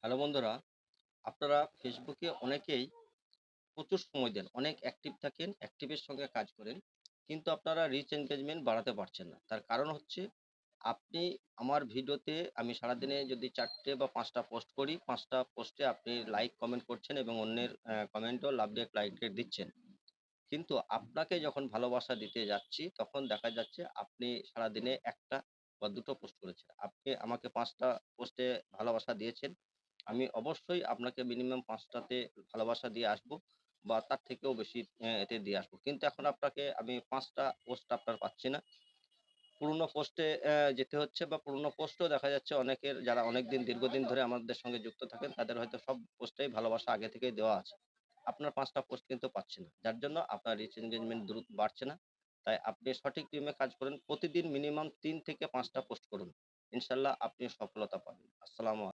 Hello বন্ধুরা, আপনারা ফেসবুকে অনেকেই প্রচুর সময় দেন, অনেক অ্যাক্টিভ থাকেন, অ্যাক্টিভের সঙ্গে কাজ করেন, কিন্তু আপনারা রিচ এনগেজমেন্ট বাড়াতে পারছেন না। তার কারণ হচ্ছে আপনি আমার ভিডিওতে আমি সারাদিনে যদি ৪টে বা ৫টা পোস্ট করি, ৫টা পোস্টে আপনি লাইক কমেন্ট করছেন এবং অন্যের কমেন্টও লাভ রেট, লাইক রেট দিচ্ছেন। কিন্তু আপনাকে যখন ভালোবাসা দিতে যাচ্ছি, তখন দেখা যাচ্ছে আপনি সারাদিনে ১টা বা ২টো পোস্ট করেছেন। আপনি আমাকে ৫টা পোস্টে ভালোবাসা দিয়েছেন। আমি অবশ্যই আপনাকে মিনিমাম ৫ টাতে ভালোবাসা দিয়ে আসবো বা তার থেকেও বেশি এতে দিয়ে আসবো। কিন্তু এখন আপনাকে আমি ৫ টা পোস্ট আপনার পাচ্ছি না। পুরোনো পোস্টে যেতে হচ্ছে বা পুরোনো পোস্টও দেখা যাচ্ছে অনেকের যারা অনেকদিন দীর্ঘদিন ধরে আমাদের সঙ্গে যুক্ত থাকেন, তাদের হয়তো সব পোস্টেই ভালোবাসা আগে থেকেই দেওয়া আছে। আপনার ৫ টা পোস্ট কিন্তু পাচ্ছি না। যার জন্য আপনার রিচ এনগেজমেন্ট দ্রুত বাড়ছে না। তাই আপনি সঠিক নিয়মে কাজ করুন। প্রতিদিন মিনিমাম ৩ থেকে ৫ টা পোস্ট করুন। ইনশাআল্লাহ আপনি সফলতা পাবেন। আসসালামু